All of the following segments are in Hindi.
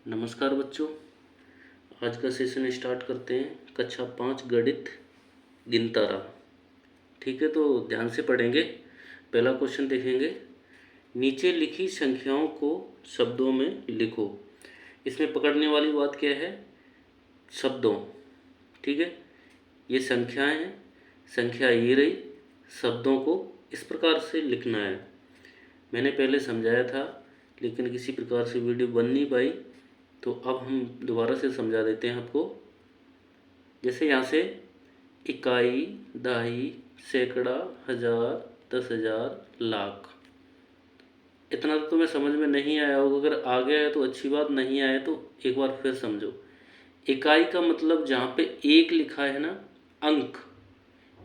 नमस्कार बच्चों, आज का सेशन स्टार्ट करते हैं। कक्षा 5 गणित गिनतारा। ठीक है, तो ध्यान से पढ़ेंगे। पहला क्वेश्चन देखेंगे। नीचे लिखी संख्याओं को शब्दों में लिखो। इसमें पकड़ने वाली बात क्या है? शब्दों। ठीक है, ये संख्याएं हैं, संख्या ये रही। शब्दों को इस प्रकार से लिखना है। मैंने पहले समझाया था, लेकिन किसी प्रकार से वीडियो बन नहीं पाई, तो अब हम दोबारा से समझा देते हैं आपको। जैसे यहाँ से इकाई, दहाई, सैकड़ा, हजार, 10,000, लाख। इतना तो तुम्हें समझ में नहीं आया होगा। अगर आ गया है तो अच्छी बात, नहीं आया तो एक बार फिर समझो। इकाई का मतलब जहाँ पे एक लिखा है ना, अंक,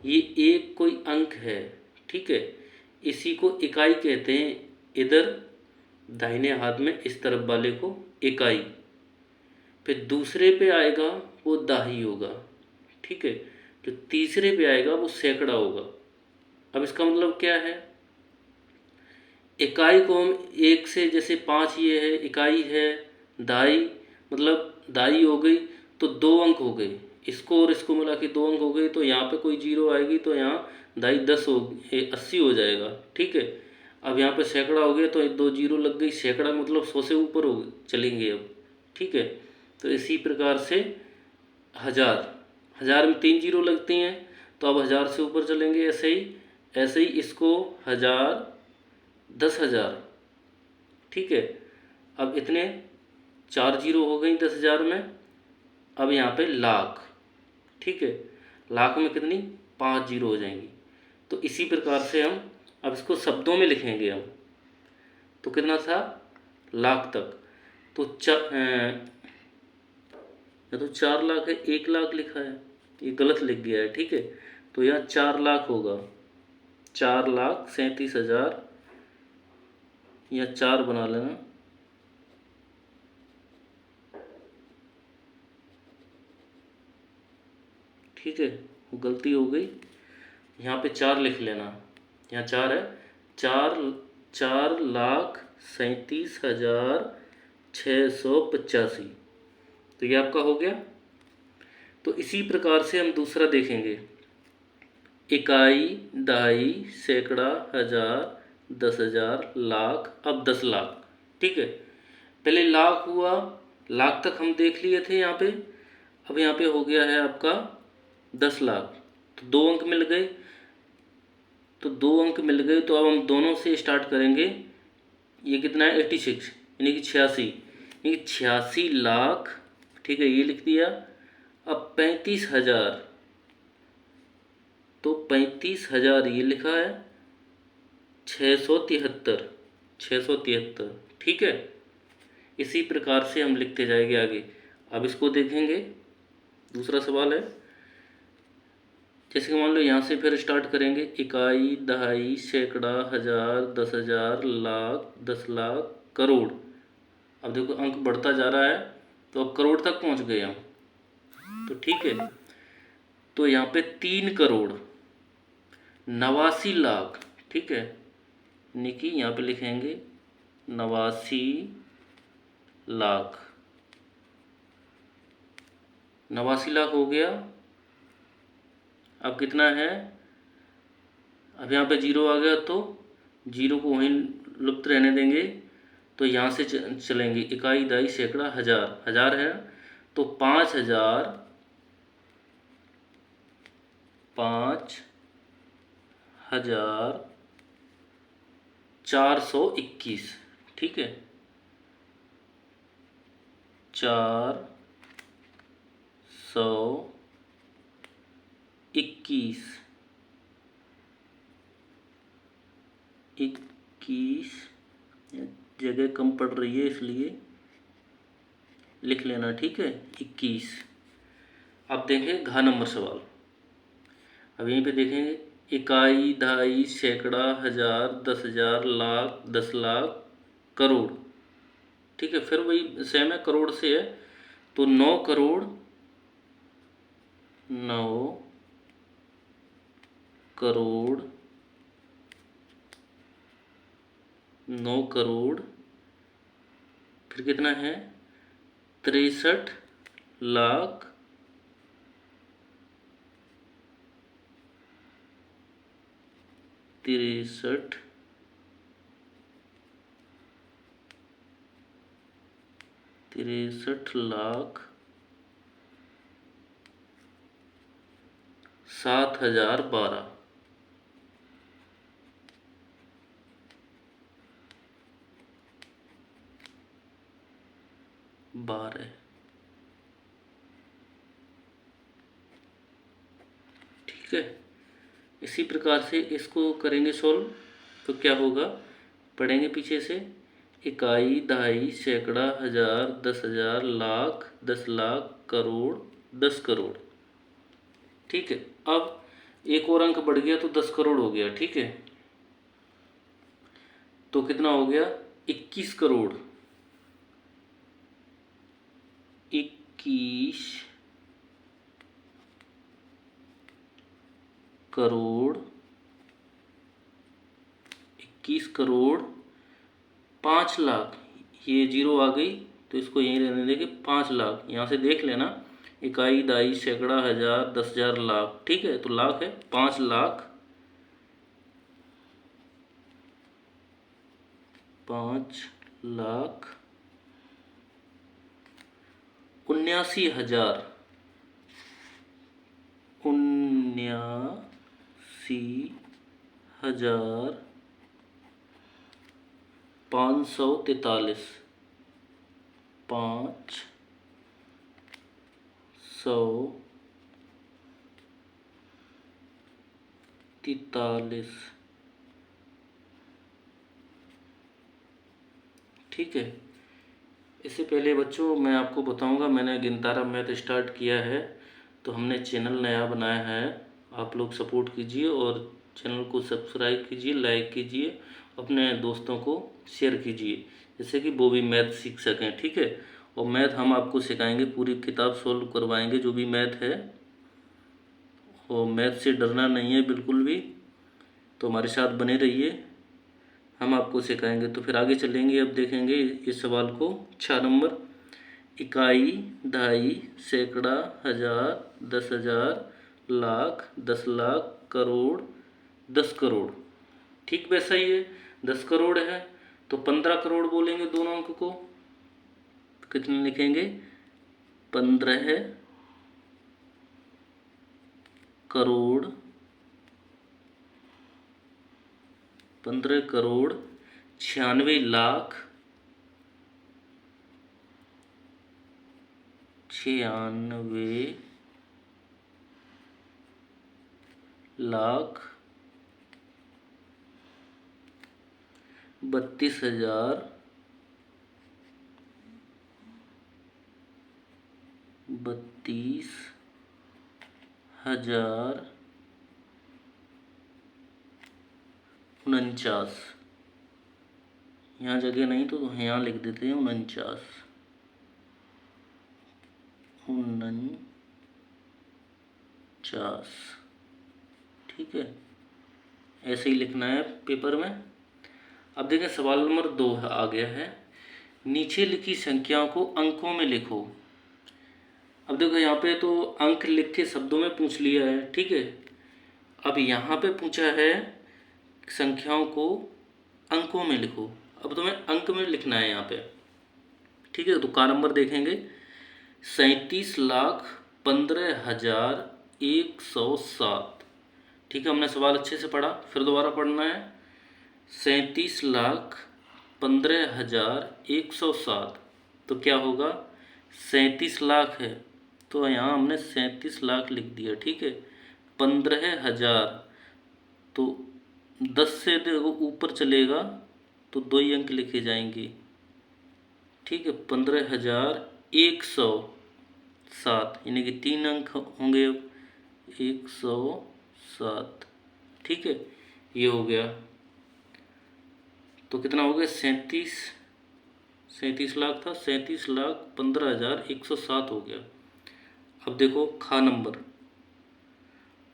ये एक कोई अंक है। ठीक है, इसी को इकाई कहते हैं। इधर दाहिने हाथ में इस तरफ वाले को इकाई। फिर दूसरे पे आएगा वो दाही होगा। ठीक है, जो तीसरे पे आएगा वो सैकड़ा होगा। अब इसका मतलब क्या है? इकाई को हम एक से, जैसे 5 ये है, इकाई है, दाई, मतलब दाई हो गई तो 2 अंक हो गए। इसको और इसको मिला के 2 अंक हो गए, तो यहाँ पे कोई जीरो आएगी तो यहाँ दाई 10 हो 80 हो जाएगा। ठीक है, अब यहाँ पे सैकड़ा हो गया तो 2 जीरो लग गई। सैकड़ा मतलब 100 से ऊपर हो चलेंगे अब। ठीक है, तो इसी प्रकार से हजार, हजार में 3 जीरो लगती हैं, तो अब हजार से ऊपर चलेंगे। ऐसे ही इसको हजार, 10,000। ठीक है, अब इतने 4 जीरो हो गई 10,000 में। अब यहाँ पे लाख। ठीक है, लाख में कितनी? 5 जीरो हो जाएंगी। तो इसी प्रकार से हम अब इसको शब्दों में लिखेंगे हम। तो कितना था? लाख तक। तो या तो 4 लाख है, 1 लाख लिखा है, ये गलत लिख गया है। ठीक है, तो यहाँ 4 लाख होगा। 4,37,000, या 4 बना लेना। ठीक है, गलती हो गई, यहाँ पे 4 लिख लेना। यहाँ 4 है। 4,37,685। तो ये आपका हो गया। तो इसी प्रकार से हम दूसरा देखेंगे। इकाई, दहाई, सैकड़ा, हजार, 10,000, लाख, अब 10 लाख। ठीक है, पहले लाख हुआ, लाख तक हम देख लिए थे यहाँ पे। अब यहाँ पे हो गया है आपका 10 लाख। तो 2 अंक मिल गए। तो अब हम दोनों से स्टार्ट करेंगे। ये कितना है? 86, यानी कि 86, यानी कि 86 लाख। ठीक है, ये लिख दिया। अब 35,000, तो 35,000 ये लिखा है। 673, 673। ठीक है, इसी प्रकार से हम लिखते जाएंगे आगे। अब इसको देखेंगे। दूसरा सवाल है, जैसे कि मान लो यहाँ से फिर स्टार्ट करेंगे। इकाई, दहाई, सैकड़ा, हजार, 10,000, लाख, 10 लाख, करोड़। अब देखो अंक बढ़ता जा रहा है, तो अब करोड़ तक पहुँच गए हम। तो ठीक है, तो यहाँ पे 3 करोड़ 89 लाख। ठीक है, यानी कि यहाँ पे लिखेंगे 89 लाख। 89 लाख हो गया। अब कितना है? अब यहाँ पे जीरो आ गया, तो जीरो को वहीं लुप्त रहने देंगे। तो यहाँ से चलेंगे। इकाई, दहाई, सैकड़ा, हजार। हजार है, तो 5,000, 5,421। ठीक है, 421, 21 जगह कम पड़ रही है इसलिए लिख लेना। ठीक है, 21। अब देखें घ नंबर सवाल। अब यहीं पे देखेंगे। इकाई, दहाई, सैकड़ा, हजार, 10,000, लाख, 10 लाख, करोड़। ठीक है, फिर वही सेम है, करोड़ से है। तो 9 करोड़, 9 करोड़, 9 करोड़, फिर कितना है? 63 लाख 63,07,012 12। ठीक है, इसी प्रकार से इसको करेंगे सॉल्व। तो क्या होगा, पढ़ेंगे पीछे से। इकाई, दहाई, सैकड़ा, हजार, 10,000, लाख, 10 लाख, करोड़, 10 करोड़। ठीक है, अब एक और अंक बढ़ गया तो 10 करोड़ हो गया। ठीक है, तो कितना हो गया, 21 करोड़। 21 करोड़ 21 करोड़ 5 लाख। ये जीरो आ गई तो इसको यहीं रहने देंगे। 5 लाख, यहाँ से देख लेना, इकाई, दहाई, सैकड़ा, हजार, 10,000, लाख। ठीक है, तो लाख है 5 लाख 79,000 79,543 543। ठीक है, इससे पहले बच्चों मैं आपको बताऊंगा, मैंने गिनतारा मैथ स्टार्ट किया है तो हमने चैनल नया बनाया है। आप लोग सपोर्ट कीजिए और चैनल को सब्सक्राइब कीजिए, लाइक कीजिए, अपने दोस्तों को शेयर कीजिए, जिससे कि वो भी मैथ सीख सकें। ठीक है, और मैथ हम आपको सिखाएंगे, पूरी किताब सॉल्व करवाएंगे जो भी मैथ है। और मैथ से डरना नहीं है बिल्कुल भी, तो हमारे साथ बने रहिए, हम आपको सिखाएंगे। तो फिर आगे चलेंगे, अब देखेंगे इस सवाल को। 6 नंबर, इकाई, दहाई, सैकड़ा, हजार, 10,000, लाख, 10 लाख, करोड़, 10 करोड़। ठीक वैसा ही है, 10 करोड़ है तो 15 करोड़ बोलेंगे दोनों अंक को। कितने लिखेंगे, 15 करोड़ 96 लाख 32,000 32,049। यहाँ जगह नहीं तो यहाँ लिख देते हैं 49। ठीक है, ऐसे ही लिखना है पेपर में। अब देखें सवाल नंबर 2 आ गया है, नीचे लिखी संख्याओं को अंकों में लिखो। अब देखो यहाँ पे तो अंक लिख के शब्दों में पूछ लिया है। ठीक है, अब यहाँ पे पूछा है संख्याओं को अंकों में लिखो। अब तुम्हें अंक में लिखना है यहाँ पे। ठीक है, तो का नंबर देखेंगे, 37,15,107। ठीक है, हमने सवाल अच्छे से पढ़ा, फिर दोबारा पढ़ना है। 37,15,107, तो क्या होगा, 37 लाख है तो यहाँ हमने 37 लाख लिख दिया। ठीक है, 15,000 तो 10 से ऊपर चलेगा तो 2 ही अंक लिखे जाएंगे। ठीक है, 15,107 यानी कि 3 अंक होंगे, अब 107। ठीक है, ये हो गया। तो कितना हो गया, 37 लाख था, 37,15,107 हो गया। अब देखो खा नंबर,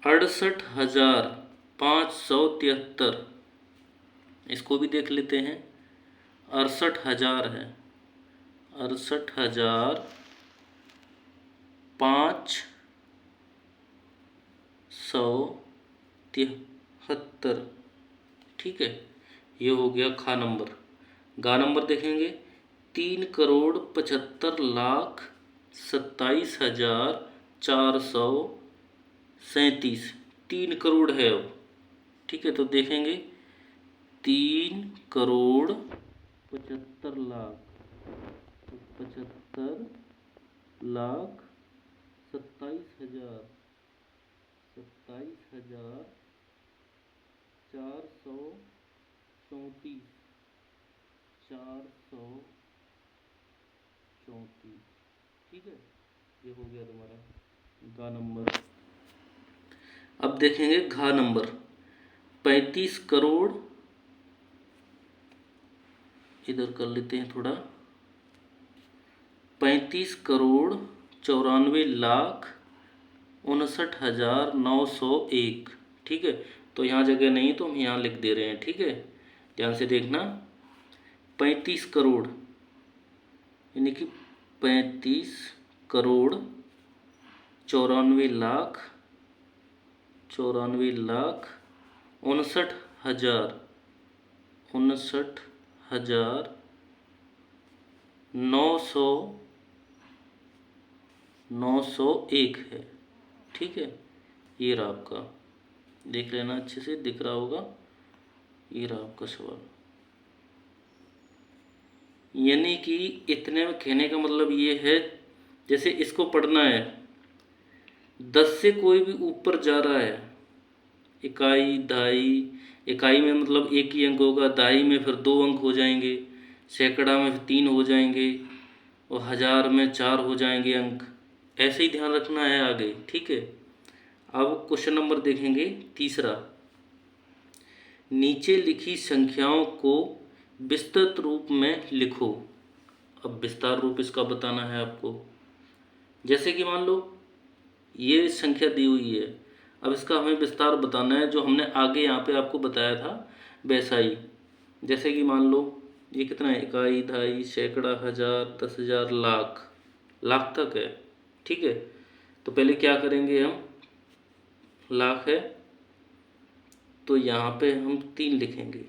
68,573। इसको भी देख लेते हैं, 68,000 है, 68,573। ठीक है, ये हो गया खा नंबर। गा नंबर देखेंगे 3,75,27,437। 3 करोड़ है अब। ठीक है, तो देखेंगे 3,75,00,000, 75,00,27,000, 27,434, 434। ठीक है, ये हो गया तुम्हारा गा नंबर। अब देखेंगे घा नंबर 35 करोड़, इधर कर लेते हैं थोड़ा, 35,54,59,901। ठीक है, तो यहाँ जगह नहीं तो हम यहाँ लिख दे रहे हैं। ठीक है, ध्यान से देखना। 35 करोड़ यानी कि 35,94,00,00, 59,901 है। ठीक है, ये रहा आपका, देख लेना अच्छे से, दिख रहा होगा। ये रहा आपका सवाल। यानी कि इतने में कहने का मतलब ये है, जैसे इसको पढ़ना है 10 से कोई भी ऊपर जा रहा है, इकाई, दहाई, इकाई में मतलब एक ही अंक होगा, दहाई में फिर 2 अंक हो जाएंगे, सैकड़ा में फिर 3 हो जाएंगे, और हज़ार में 4 हो जाएंगे अंक। ऐसे ही ध्यान रखना है आगे। ठीक है, अब क्वेश्चन नंबर देखेंगे तीसरा। नीचे लिखी संख्याओं को विस्तृत रूप में लिखो। अब विस्तार रूप इसका बताना है आपको। जैसे कि मान लो ये संख्या दी हुई है, अब इसका हमें विस्तार बताना है, जो हमने आगे यहाँ पे आपको बताया था वैसा ही। जैसे कि मान लो ये कितना है, इकाई, दहाई, सैकड़ा, हज़ार, 10,000, लाख, लाख तक है। ठीक है, तो पहले क्या करेंगे हम, लाख है तो यहाँ पे हम 3 लिखेंगे।